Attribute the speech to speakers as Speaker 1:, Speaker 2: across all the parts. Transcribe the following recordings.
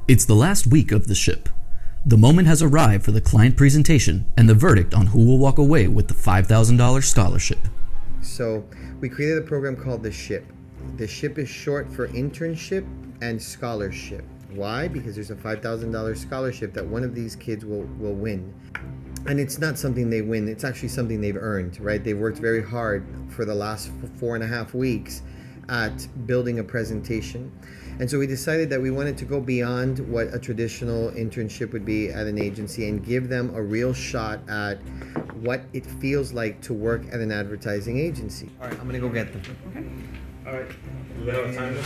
Speaker 1: It's the last week of the ship. The moment has arrived for the client presentation and the verdict on who will walk away with the $5,000 scholarship.
Speaker 2: So we created a program called the SHIP. The SHIP is short for internship and scholarship. Why? Because there's a $5,000 scholarship that one of these kids will win. And it's not something they win, it's actually something they've earned, right? They've worked very hard for the last 4.5 weeks at building a presentation. And so we decided that we wanted to go beyond what a traditional internship would be at an agency and give them a real shot at what it feels like to work at an advertising agency. All right, I'm gonna go get them.
Speaker 3: Okay. All right. Do they have a time?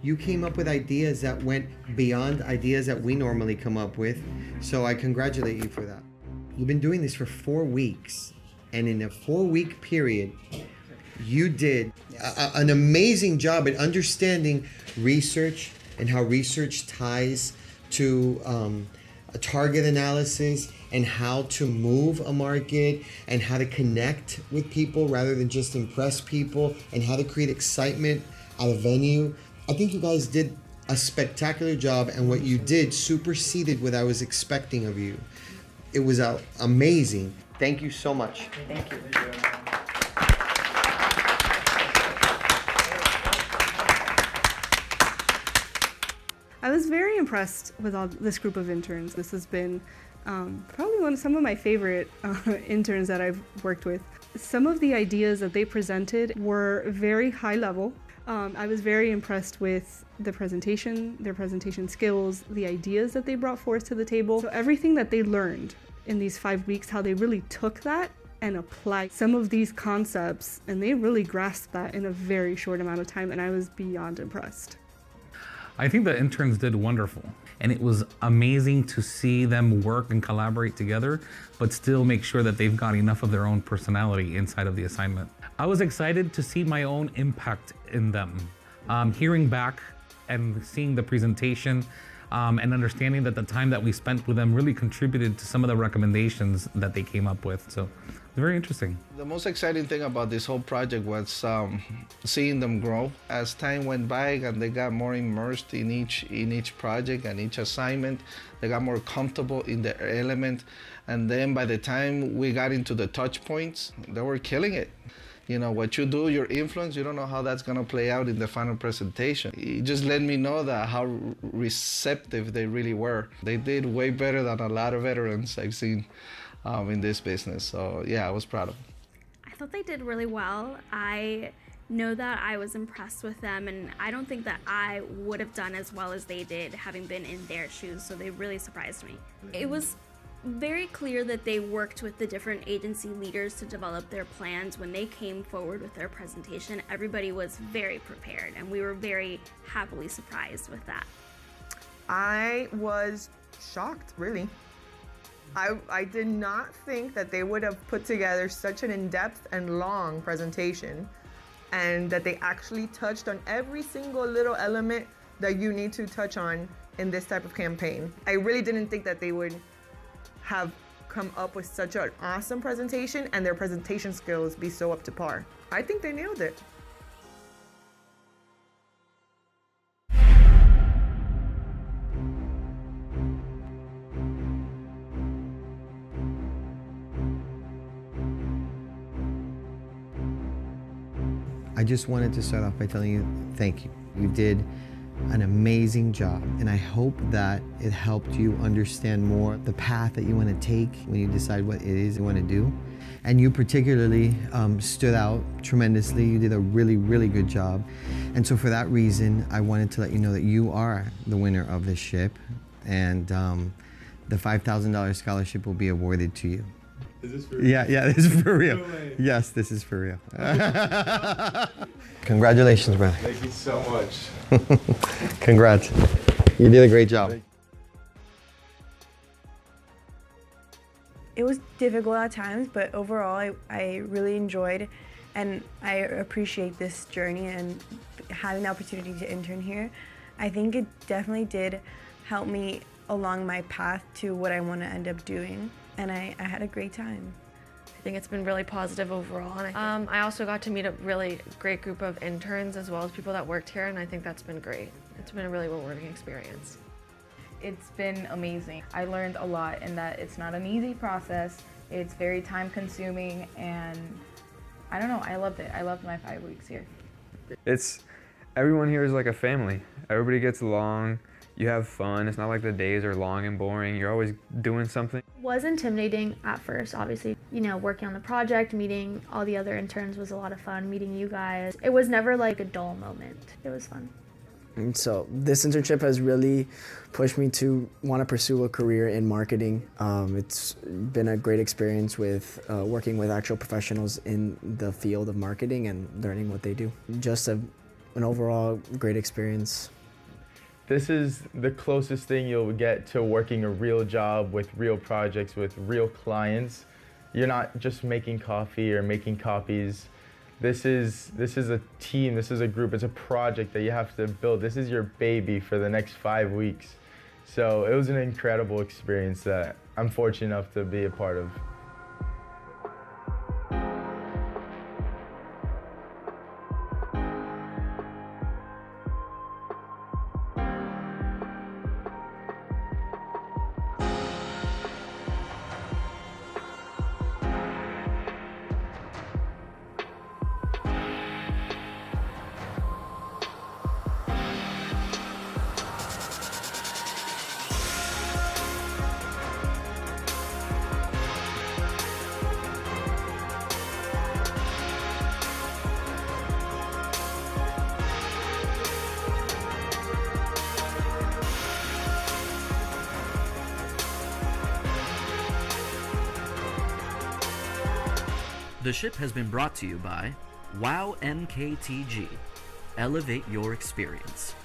Speaker 2: You came up with ideas that went beyond ideas that we normally come up with, so I congratulate you for that. You've been doing this for 4 weeks, and in a 4-week period, you did an amazing job at understanding research and how research ties to a target analysis and how to move a market and how to connect with people rather than just impress people and how to create excitement at a venue. I think you guys did a spectacular job, and what you did superseded what I was expecting of you. It was amazing. Thank you so much.
Speaker 4: Thank you.
Speaker 5: I was very impressed with this group of interns. This has been probably some of my favorite interns that I've worked with. Some of the ideas that they presented were very high level. I was very impressed with the presentation, their presentation skills, the ideas that they brought forth to the table. So everything that they learned in these 5 weeks, how they really took that and applied some of these concepts, and they really grasped that in a very short amount of time, and I was beyond impressed.
Speaker 6: I think the interns did wonderful, and it was amazing to see them work and collaborate together, but still make sure that they've got enough of their own personality inside of the assignment. I was excited to see my own impact in them. Hearing back and seeing the presentation and understanding that the time that we spent with them really contributed to some of the recommendations that they came up with. So it's very interesting.
Speaker 7: The most exciting thing about this whole project was seeing them grow as time went by, and they got more immersed in each project and each assignment. They got more comfortable in their element, and then by the time we got into the touch points, they were killing it. You know, what you do, your influence, you don't know how that's gonna play out in the final presentation. It just let me know that how receptive they really were. They did way better than a lot of veterans I've seen in this business. So yeah, I was proud of them.
Speaker 8: I thought they did really well. I know that I was impressed with them, and I don't think that I would have done as well as they did having been in their shoes, so they really surprised me. It was very clear that they worked with the different agency leaders to develop their plans. When they came forward with their presentation, everybody was very prepared, and we were very happily surprised with that.
Speaker 4: I was shocked, really. I did not think that they would have put together such an in-depth and long presentation, and that they actually touched on every single little element that you need to touch on in this type of campaign. I really didn't think that they would have come up with such an awesome presentation and their presentation skills be so up to par. I think they nailed it.
Speaker 2: I I just wanted to start off by telling you thank you. You did an amazing job, and I hope that it helped you understand more the path that you want to take when you decide what it is you want to do. And you particularly stood out tremendously. You did a really, really good job. And so for that reason, I wanted to let you know that you are the winner of this ship, and the $5,000 scholarship will be awarded to you.
Speaker 3: Is this for real?
Speaker 2: Yeah, this is for real.
Speaker 3: No way.
Speaker 2: Yes, this is for real. Congratulations, brother.
Speaker 3: Thank you so much.
Speaker 2: Congrats. You did a great job.
Speaker 9: It was difficult at times, but overall I really enjoyed and I appreciate this journey and having the opportunity to intern here. I think it definitely did help me along my path to what I want to end up doing, and I had a great time.
Speaker 10: I think it's been really positive overall. And I also got to meet a really great group of interns as well as people that worked here, and I think that's been great. It's been a really rewarding experience.
Speaker 11: It's been amazing. I learned a lot in that it's not an easy process. It's very time consuming, and I don't know, I loved it. I loved my 5 weeks here.
Speaker 12: Everyone here is like a family. Everybody gets along. You have fun. It's not like the days are long and boring. You're always doing something.
Speaker 8: It was intimidating at first, obviously. You know, working on the project, meeting all the other interns was a lot of fun, meeting you guys. It was never like a dull moment. It was fun.
Speaker 13: And so this internship has really pushed me to want to pursue a career in marketing. It's been a great experience with working with actual professionals in the field of marketing and learning what they do. Just an overall great experience.
Speaker 14: This is the closest thing you'll get to working a real job with real projects, with real clients. You're not just making coffee or making copies. This is a team, this is a group, it's a project that you have to build. This is your baby for the next 5 weeks. So it was an incredible experience that I'm fortunate enough to be a part of.
Speaker 1: The ship has been brought to you by WOW MKTG. Elevate your experience.